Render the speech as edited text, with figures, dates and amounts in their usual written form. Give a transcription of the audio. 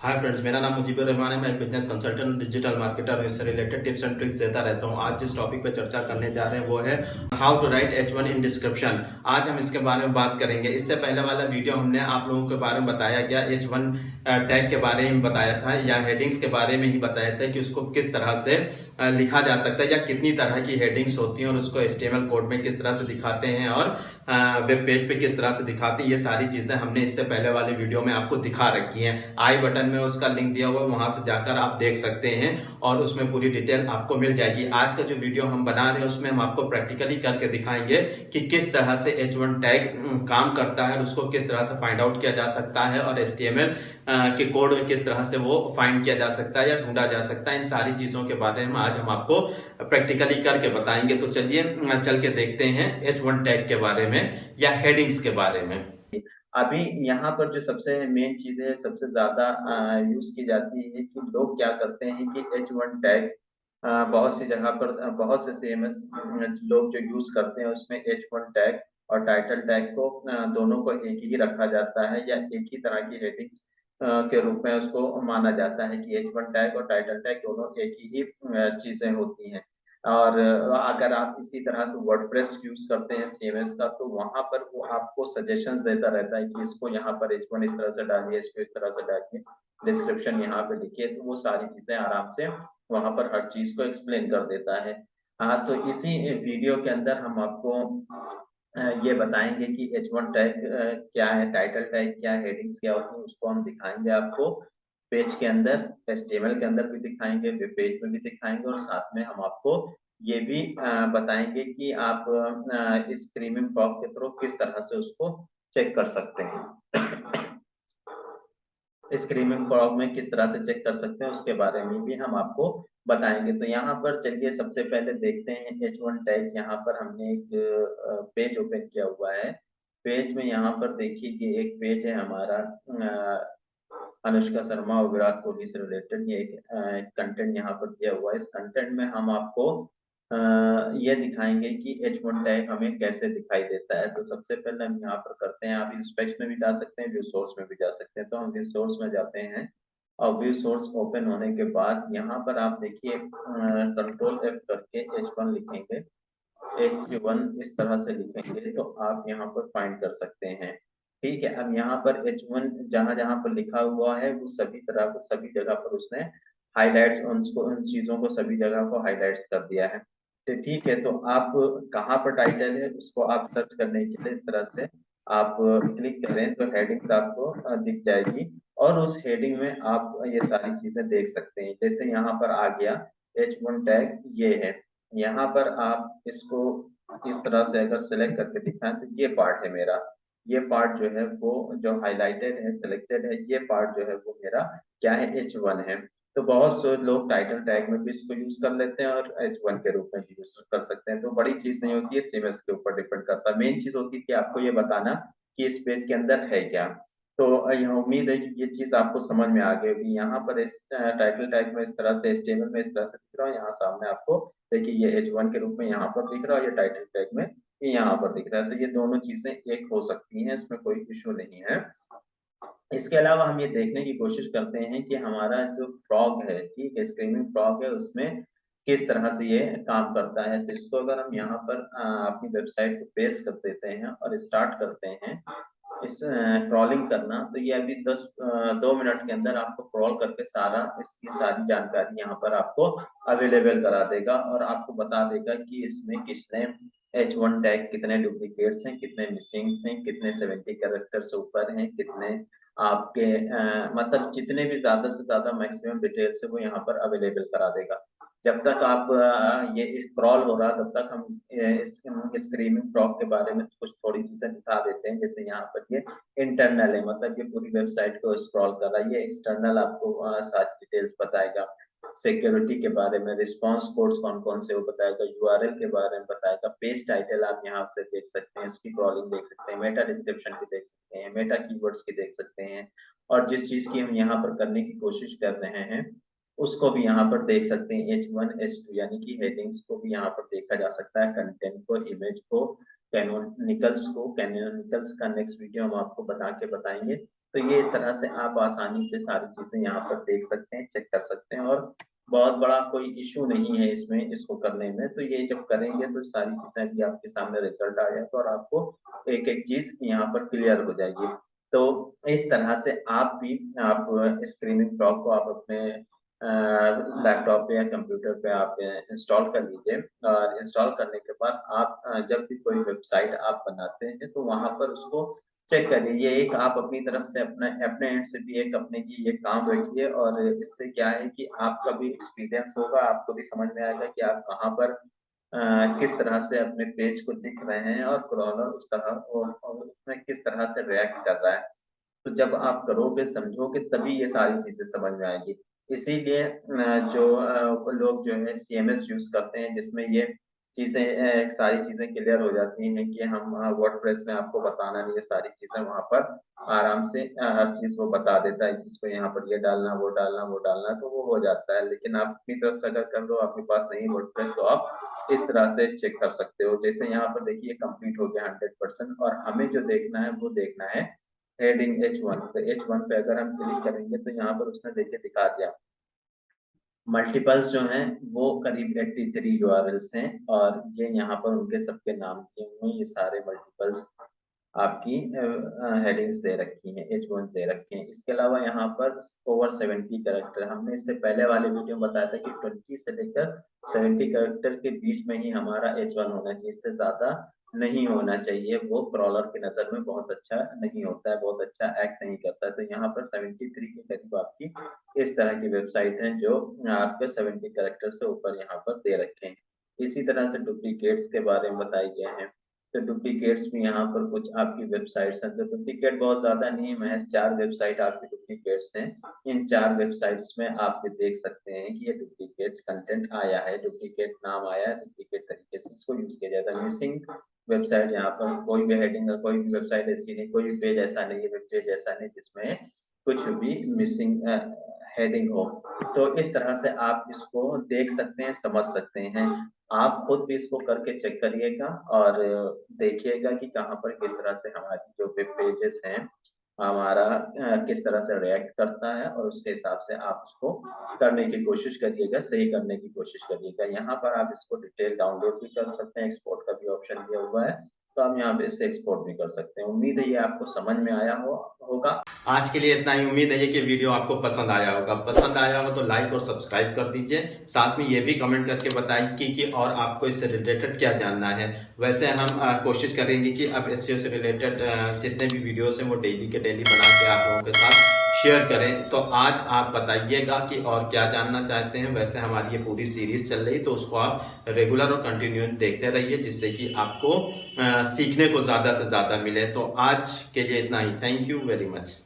Hi friends, मेरा नाम मुजीबुर रहमान है। मैं एक बिजनेस कंसल्टेंट, डिजिटल मार्केटर और इससे रिलेटेड टिप्स एंड ट्रिक्स देता रहता हूं। आज जिस टॉपिक पे चर्चा करने जा रहे हैं वो है how to write H1 in description. आज हम इसके बारे में बात करेंगे। इससे पहले वाला वीडियो हमने आप लोगों के बारे में बताया गया, H1 टैग के बारे में बताया था या हेडिंग्स के बारे में ही बताया था कि उसको किस तरह से लिखा जा सकता है या कितनी तरह की हेडिंग्स होती हैं और उसको HTML कोड में किस तरह से दिखाते हैं और वेब पेज पे किस तरह से दिखाते हैं। ये सारी चीजें हमने इससे पहले वाले वीडियो में आपको दिखा रखी हैं। आई बटन में उसका लिंक दिया हुआ है, वहां से जाकर आप देख सकते हैं और उसमें पूरी डिटेल आपको मिल जाएगी। आज का जो वीडियो हम बना रहे हैं उसमें हम आपको प्रैक्टिकली करके दिखाएंगे कि किस तरह से H1 टैग काम करता है और उसको किस तरह से फाइंड आउट किया जा सकता है और HTML के कोड में किस तरह से वो फाइंड किया जा सकता है या ढूंढा जा सकता है। इन सारी चीजों के बारे में आज हम आपको प्रैक्टिकली करके बताएंगे। तो चलिए चल के देखते हैं H1 टैग के बारे में या हेडिंग्स के बारे में। अभी यहाँ पर जो सबसे मेन चीज है, सबसे ज्यादा यूज की जाती है कि लोग क्या करते हैं कि H1 टैग बहुत सी जगह पर बहुत से CMS लोग जो यूज करते हैं उसमें H1 टैग और टाइटल टैग को दोनों को एक ही रखा जाता है या एक ही तरह की हेडिंग्स के रूप में उसको माना जाता है कि H1 टैग और टाइटल टैग दोनों एक ही चीजें होती हैं। और अगर आप इसी तरह से वर्डप्रेस यूज करते हैं CMS का, तो वहां पर वो आपको सजेशंस देता रहता है कि इसको यहाँ पर H1 इस तरह से डालिए, इसको इस तरह से डालिए, डिस्क्रिप्शन यहाँ पे लिखिए। तो वो सारी चीजें आराम से वहां पर हर चीज को एक्सप्लेन कर देता है। हाँ, तो इसी वीडियो के अंदर हम आपको ये बताएंगे कि H1 टैग क्या है, टाइटल टैग क्या है, हेडिंग्स क्या होती है, उसको हम दिखाएंगे आपको पेज के अंदर, HTML के अंदर भी दिखाएंगे, वेब पेज में भी दिखाएंगे और साथ में हम आपको ये भी बताएंगे कि आप इस स्क्रीमिंग फ्रॉग के थ्रू किस तरह से उसको चेक कर सकते हैं। स्क्रीमिंग फ्रॉग में किस तरह से चेक कर सकते हैं उसके बारे में भी हम आपको बताएंगे। तो यहाँ पर चलिए सबसे पहले देखते हैं H1 टैग। यहाँ पर हमने एक पेज ओपन किया हुआ है। पेज में यहाँ पर देखिए कि एक पेज है हमारा अनुष्का शर्मा और विराट कोहली से रिलेटेड। ये एक कंटेंट यहाँ पर दिया हुआ है। इस कंटेंट में हम आपको ये दिखाएंगे कि H1 टैग हमें कैसे दिखाई देता है। तो सबसे पहले हम यहाँ पर करते हैं, आप इंस्पेक्ट में भी जा सकते हैं, व्यू सोर्स में भी जा सकते हैं। तो हम व्यू सोर्स में जाते हैं और व्यू सोर्स ओपन होने के बाद यहाँ पर आप देखिए कंट्रोल F करके H1 लिखेंगे, H1 इस तरह से लिखेंगे तो आप यहाँ पर फाइंड कर सकते हैं। ठीक है, अब यहाँ पर H1 जहां जहां पर लिखा हुआ है वो सभी तरह को सभी जगह पर उसने हाईलाइट्स उनको उन चीजों को सभी जगह को हाईलाइट्स कर दिया है। तो ठीक है, तो आप कहाँ पर टाइटल है उसको आप सर्च करने के लिए इस तरह से आप क्लिक करें तो हेडिंग्स आपको दिख जाएगी और उस हेडिंग में आप ये सारी चीजें देख सकते हैं। जैसे यहाँ पर आ गया H1 टैग ये है। यहाँ पर आप इसको इस तरह से अगर सेलेक्ट करके दिखाएं तो ये पार्ट है मेरा, ये पार्ट जो है वो जो हाईलाइटेड है, सिलेक्टेड है, ये पार्ट जो है वो मेरा क्या है, H1 है। तो बहुत से लोग टाइटल टैग में भी इसको यूज कर लेते हैं और H1 के रूप में भी यूज कर सकते हैं। तो बड़ी चीज नहीं होती है, CMS के ऊपर डिपेंड करता है। मेन चीज होती है कि आपको ये बताना कि इस पेज के अंदर है क्या। तो यह उम्मीद है कि ये चीज आपको समझ में आ गई होगी। यहाँ पर इस टाइटल टैग में इस तरह से, HTML में इस तरह से दिख रहा है, यहाँ सामने आपको देखिए ये H1 के रूप में यहाँ पर दिख रहा है, ये टाइटल टैग में ये यहाँ पर दिख रहा है। तो ये दोनों चीजें एक हो सकती हैं, इसमें कोई इशू नहीं है। इसके अलावा हम ये देखने की कोशिश करते हैं कि हमारा जो फ्रॉग है, ठीक है, स्क्रीमिंग फ्रॉग है, उसमें किस तरह से ये काम करता है। तो इसको अगर हम यहाँ पर अपनी वेबसाइट को पेस्ट कर देते हैं और स्टार्ट करते हैं क्रॉलिंग करना, तो ये अभी 2 मिनट के अंदर आपको क्रॉल करके सारा इसकी सारी जानकारी यहाँ पर आपको अवेलेबल करा देगा और आपको बता देगा कि इसमें किसने H1 टैग कितने डुप्लीकेट्स हैं, कितने मिसिंग्स हैं, कितने 70 कैरेक्टर से ऊपर हैं, कितने आपके मतलब जितने भी ज्यादा से ज्यादा मैक्सिमम डिटेल्स है वो यहाँ पर अवेलेबल करा देगा। जब तक आप ये क्रॉल हो रहा तब तक हम इस स्क्रीमिंग फ्रॉग के बारे में कुछ थोड़ी चीजें दिखा देते हैं। जैसे यहाँ पर ये इंटरनल है, मतलब ये पूरी वेबसाइट को स्क्रॉल कर रहा है। ये एक्सटर्नल आपको सारी डिटेल्स बताएगा, सिक्योरिटी के बारे में, रिस्पांस कोड्स कौन कौन से वो बताएगा, URL के बारे में बताएगा, पेज टाइटल आप यहाँ से देख सकते हैं, इसकी क्रॉलिंग देख सकते हैं, मेटा डिस्क्रिप्शन की देख सकते हैं, मेटा कीवर्ड्स की देख सकते हैं और जिस चीज की हम यहाँ पर करने की कोशिश कर रहे हैं उसको भी यहाँ पर देख सकते हैं। H1 H2 यानी कि हेडिंग्स को भी यहाँ पर देखा जा सकता है, कंटेंट को, इमेज को, कैनोनिकल्स का नेक्स्ट वीडियो हम आपको बना के बताएंगे। तो ये इस तरह से आप आसानी से सारी चीजें यहाँ पर देख सकते हैं, चेक कर सकते हैं, और बहुत बड़ा कोई इश्यू नहीं है इसमें, इसको करने में। तो ये जब करेंगे तो सारी चीजें भी आपके सामने रिजल्ट आ जाएगा और आपको एक एक चीज यहाँ पर क्लियर हो जाएगी। तो इस तरह से आप स्क्रीनिंग प्रॉप को आप अपने लैपटॉप पे या कंप्यूटर पे आप इंस्टॉल कर लीजिए, और इंस्टॉल करने के बाद आप जब भी कोई वेबसाइट आप बनाते हैं तो वहां पर उसको चेक करिए। ये एक आप अपनी तरफ से अपने एंड से भी एक अपने की ये काम रखिए, और इससे क्या है कि आपका भी एक्सपीरियंस होगा, आपको भी समझ में आएगा कि आप कहाँ पर किस तरह से अपने पेज को दिख रहे हैं, और क्रॉलर उस तरह और उसमें किस तरह से रिएक्ट कर रहा है। तो जब आप करोगे, समझोगे, तभी ये सारी चीज़ें समझ में आएगी। इसीलिए लोग जो है सीएमएस यूज़ करते हैं, जिसमें ये चीज़ें सारी चीज़ें क्लियर हो जाती हैं कि हम वर्डप्रेस में आपको बताना नहीं है सारी चीज़ें, वहाँ पर आराम से हर चीज़ वो बता देता है कि इसको यहाँ पर ये डालना, वो डालना, वो डालना, तो वो हो जाता है। लेकिन आप अपनी तरफ से अगर कर लो, आपके पास नहीं है वर्डप्रेस, तो आप इस तरह से चेक कर सकते हो। जैसे यहाँ पर देखिए कंप्लीट हो गया 100%, और हमें जो देखना है वो देखना है हेडिंग H1। तो H1 पे अगर हम क्लिक करेंगे तो यहाँ पर उसने देखिए दिखा दिया मल्टीपल्स जो हैं वो करीब 83 यूआरएल्स हैं, और ये यहाँ पर उनके सबके नाम दिए हुए हैं। ये सारे मल्टीपल्स आपकी हेडिंग्स दे रखी हैं, H1 दे रखे हैं। इसके अलावा यहाँ पर ओवर 70 कैरेक्टर, हमने इससे पहले वाले वीडियो में बताया था कि 20 से लेकर 70 कैरेक्टर के बीच में ही हमारा H1 होना चाहिए, इससे ज़्यादा नहीं होना चाहिए। वो क्रॉलर की नज़र में बहुत अच्छा नहीं होता है, बहुत अच्छा एक्ट नहीं करता है। तो यहाँ पर 73 के करीब आपकी इस तरह की वेबसाइट हैं जो आपके 70 कैरेक्टर से ऊपर यहाँ पर दे रखे हैं। इसी तरह से डुप्लीकेट्स के बारे में बताए गए हैं। तो डुप्लीकेट्स भी यहाँ पर कुछ आपकी वेबसाइट्स हैं। तो डुप्लीकेट बहुत ज़्यादा नहीं है, महज़ 4 वेबसाइट आपकी डुप्लीकेट्स हैं। इन 4 वेबसाइट्स में आप ये देख सकते हैं कि ये डुप्लीकेट कंटेंट आया है, डुप्लीकेट नाम आया है, डुप्लीकेट तरीके से इसको यूज़ किया जाता है। मिसिंग वेबसाइट, यहाँ पर कोई भी हेडिंग या कोई भी वेबसाइट ऐसी नहीं, कोई भी पेज ऐसा नहीं है, वेब पेज ऐसा नहीं जिसमें कुछ भी मिसिंग हेडिंग हो। तो इस तरह से आप इसको देख सकते हैं, समझ सकते हैं। आप खुद भी इसको करके चेक करिएगा और देखिएगा कि कहाँ पर किस तरह से हमारी जो वेब पेजेस हैं, हमारा किस तरह से रिएक्ट करता है, और उसके हिसाब से आप उसको करने की कोशिश करिएगा, सही करने की कोशिश करिएगा। यहाँ पर आप इसको डिटेल डाउनलोड भी कर सकते हैं, एक्सपोर्ट का भी ऑप्शन दिया हुआ है, तो हम यहाँ पे इससे एक्सपोर्ट भी कर सकते हैं। उम्मीद है ये आपको समझ में आया होगा। आज के लिए इतना ही। उम्मीद है कि वीडियो आपको पसंद आया होगा। पसंद आया हो तो लाइक और सब्सक्राइब कर दीजिए। साथ में ये भी कमेंट करके बताएं कि और आपको इससे रिलेटेड क्या जानना है। वैसे हम कोशिश करेंगे कि अब एसईओ से रिलेटेड जितने भी वीडियोस हैं वो डेली के डेली बना के आप लोगों के साथ शेयर करें। तो आज आप बताइएगा कि और क्या जानना चाहते हैं। वैसे हमारी ये पूरी सीरीज चल रही, तो उसको आप रेगुलर और कंटिन्यू देखते रहिए, जिससे कि आपको सीखने को ज्यादा से ज्यादा मिले। तो आज के लिए इतना ही। Thank you very much.